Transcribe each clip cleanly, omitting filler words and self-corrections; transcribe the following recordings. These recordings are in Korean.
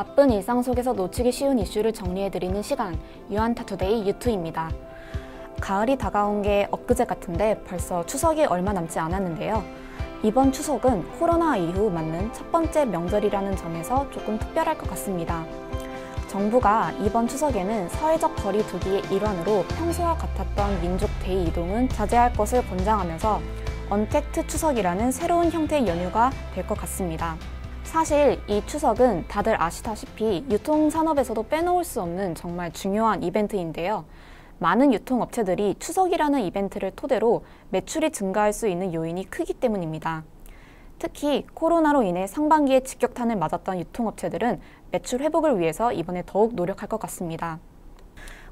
바쁜 일상 속에서 놓치기 쉬운 이슈를 정리해드리는 시간, 유한타투데이 유투입니다. 가을이 다가온 게 엊그제 같은데 벌써 추석이 얼마 남지 않았는데요. 이번 추석은 코로나 이후 맞는 첫 번째 명절이라는 점에서 조금 특별할 것 같습니다. 정부가 이번 추석에는 사회적 거리 두기의 일환으로 평소와 같았던 민족 대이동은 자제할 것을 권장하면서 언택트 추석이라는 새로운 형태의 연휴가 될 것 같습니다. 사실 이 추석은 다들 아시다시피 유통산업에서도 빼놓을 수 없는 정말 중요한 이벤트인데요. 많은 유통업체들이 추석이라는 이벤트를 토대로 매출이 증가할 수 있는 요인이 크기 때문입니다. 특히 코로나로 인해 상반기에 직격탄을 맞았던 유통업체들은 매출 회복을 위해서 이번에 더욱 노력할 것 같습니다.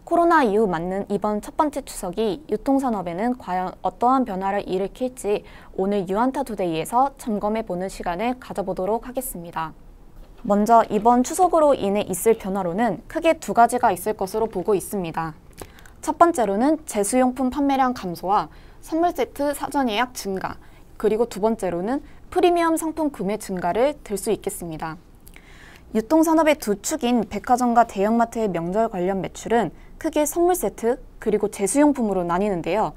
코로나 이후 맞는 이번 첫 번째 추석이 유통산업에는 과연 어떠한 변화를 일으킬지 오늘 유한타투데이에서 점검해보는 시간을 가져보도록 하겠습니다. 먼저 이번 추석으로 인해 있을 변화로는 크게 두 가지가 있을 것으로 보고 있습니다. 첫 번째로는 제수용품 판매량 감소와 선물 세트 사전 예약 증가, 그리고 두 번째로는 프리미엄 상품 구매 증가를 들 수 있겠습니다. 유통산업의 두 축인 백화점과 대형마트의 명절 관련 매출은 크게 선물 세트 그리고 제수용품으로 나뉘는데요.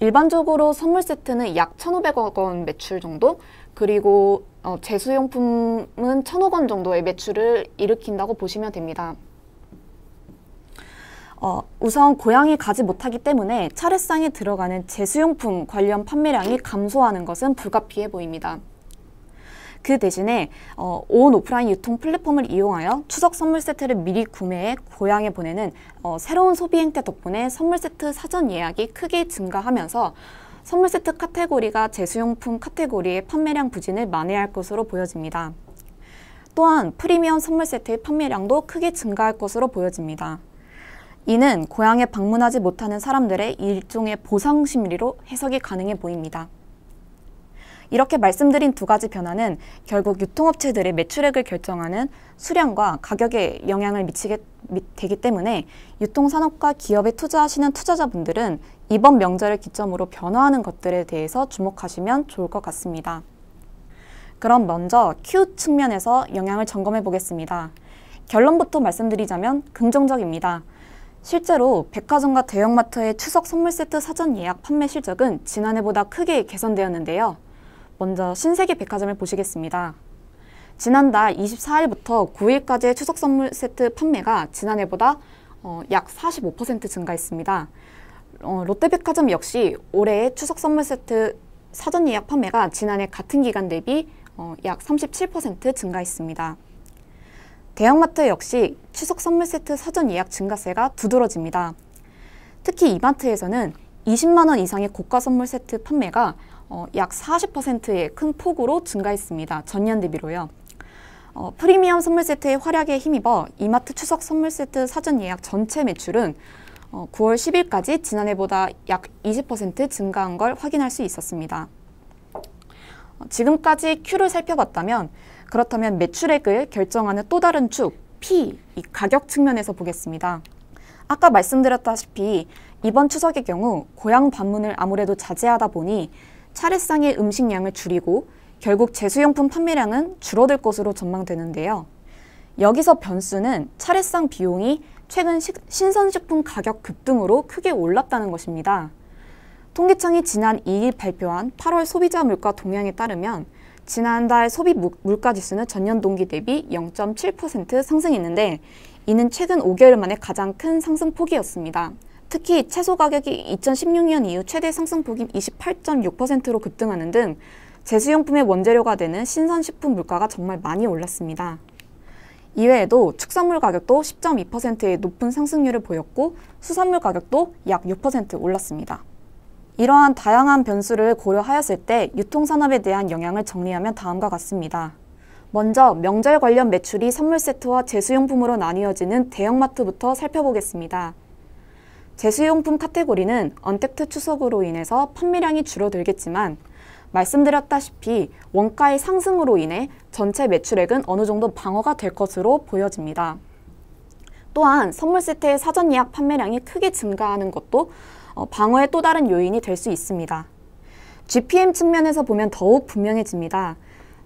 일반적으로 선물 세트는 약 1,500억 원 매출 정도, 그리고 제수용품은 1,000억 원 정도의 매출을 일으킨다고 보시면 됩니다. 우선 고향에 가지 못하기 때문에 차례상에 들어가는 제수용품 관련 판매량이 감소하는 것은 불가피해 보입니다. 그 대신에 온 오프라인 유통 플랫폼을 이용하여 추석 선물 세트를 미리 구매해 고향에 보내는 새로운 소비 행태 덕분에 선물 세트 사전 예약이 크게 증가하면서 선물 세트 카테고리가 제수용품 카테고리의 판매량 부진을 만회할 것으로 보여집니다. 또한 프리미엄 선물 세트의 판매량도 크게 증가할 것으로 보여집니다. 이는 고향에 방문하지 못하는 사람들의 일종의 보상 심리로 해석이 가능해 보입니다. 이렇게 말씀드린 두 가지 변화는 결국 유통업체들의 매출액을 결정하는 수량과 가격에 영향을 미치게 되기 때문에 유통산업과 기업에 투자하시는 투자자분들은 이번 명절을 기점으로 변화하는 것들에 대해서 주목하시면 좋을 것 같습니다. 그럼 먼저 Q 측면에서 영향을 점검해 보겠습니다. 결론부터 말씀드리자면 긍정적입니다. 실제로 백화점과 대형마트의 추석 선물 세트 사전 예약 판매 실적은 지난해보다 크게 개선되었는데요. 먼저 신세계 백화점을 보시겠습니다. 지난달 24일부터 9일까지의 추석 선물 세트 판매가 지난해보다 약 45% 증가했습니다. 롯데백화점 역시 올해의 추석 선물 세트 사전 예약 판매가 지난해 같은 기간 대비 약 37% 증가했습니다. 대형마트 역시 추석 선물 세트 사전 예약 증가세가 두드러집니다. 특히 이마트에서는 20만 원 이상의 고가 선물 세트 판매가 약 40%의 큰 폭으로 증가했습니다. 전년 대비로요. 프리미엄 선물 세트의 활약에 힘입어 이마트 추석 선물 세트 사전 예약 전체 매출은 9월 10일까지 지난해보다 약 20% 증가한 걸 확인할 수 있었습니다. 지금까지 Q를 살펴봤다면 그렇다면 매출액을 결정하는 또 다른 축, P, 이 가격 측면에서 보겠습니다. 아까 말씀드렸다시피 이번 추석의 경우 고향 방문을 아무래도 자제하다 보니 차례상의 음식량을 줄이고 결국 제수용품 판매량은 줄어들 것으로 전망되는데요. 여기서 변수는 차례상 비용이 최근 신선식품 가격 급등으로 크게 올랐다는 것입니다. 통계청이 지난 2일 발표한 8월 소비자 물가 동향에 따르면 지난달 소비 물가지수는 전년 동기 대비 0.7% 상승했는데 이는 최근 5개월 만에 가장 큰 상승폭이었습니다. 특히 채소 가격이 2016년 이후 최대 상승폭인 28.6%로 급등하는 등 제수용품의 원재료가 되는 신선식품 물가가 정말 많이 올랐습니다. 이외에도 축산물 가격도 10.2%의 높은 상승률을 보였고 수산물 가격도 약 6% 올랐습니다. 이러한 다양한 변수를 고려하였을 때 유통산업에 대한 영향을 정리하면 다음과 같습니다. 먼저 명절 관련 매출이 선물 세트와 제수용품으로 나뉘어지는 대형마트부터 살펴보겠습니다. 제수용품 카테고리는 언택트 추석으로 인해서 판매량이 줄어들겠지만 말씀드렸다시피 원가의 상승으로 인해 전체 매출액은 어느 정도 방어가 될 것으로 보여집니다. 또한 선물 세트의 사전 예약 판매량이 크게 증가하는 것도 방어의 또 다른 요인이 될 수 있습니다. GPM 측면에서 보면 더욱 분명해집니다.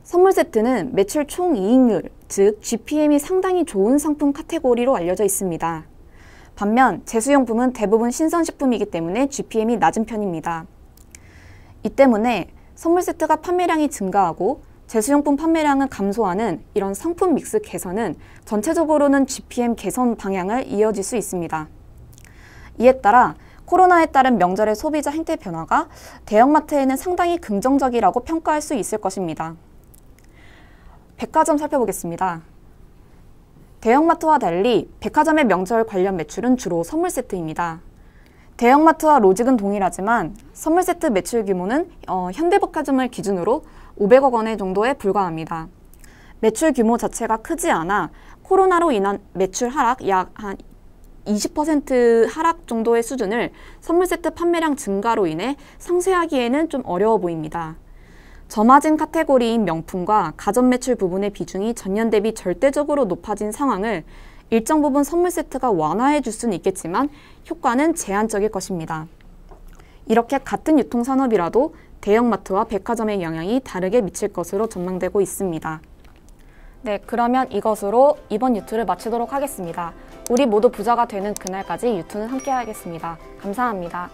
선물 세트는 매출 총이익률, 즉 GPM이 상당히 좋은 상품 카테고리로 알려져 있습니다. 반면 제수용품은 대부분 신선식품이기 때문에 GPM이 낮은 편입니다. 이 때문에 선물 세트가 판매량이 증가하고 제수용품 판매량은 감소하는 이런 상품 믹스 개선은 전체적으로는 GPM 개선 방향을 이어질 수 있습니다. 이에 따라 코로나에 따른 명절의 소비자 행태 변화가 대형마트에는 상당히 긍정적이라고 평가할 수 있을 것입니다. 백화점 살펴보겠습니다. 대형마트와 달리 백화점의 명절 관련 매출은 주로 선물 세트입니다. 대형마트와 로직은 동일하지만 선물 세트 매출 규모는 현대백화점을 기준으로 500억 원 정도에 불과합니다. 매출 규모 자체가 크지 않아 코로나로 인한 매출 하락 약 한 20% 하락 정도의 수준을 선물 세트 판매량 증가로 인해 상쇄하기에는 좀 어려워 보입니다. 저마진 카테고리인 명품과 가전 매출 부분의 비중이 전년 대비 절대적으로 높아진 상황을 일정 부분 선물 세트가 완화해 줄 수는 있겠지만 효과는 제한적일 것입니다. 이렇게 같은 유통산업이라도 대형마트와 백화점의 영향이 다르게 미칠 것으로 전망되고 있습니다. 네, 그러면 이것으로 이번 유튜를 마치도록 하겠습니다. 우리 모두 부자가 되는 그날까지 유튜는 함께 하겠습니다. 감사합니다.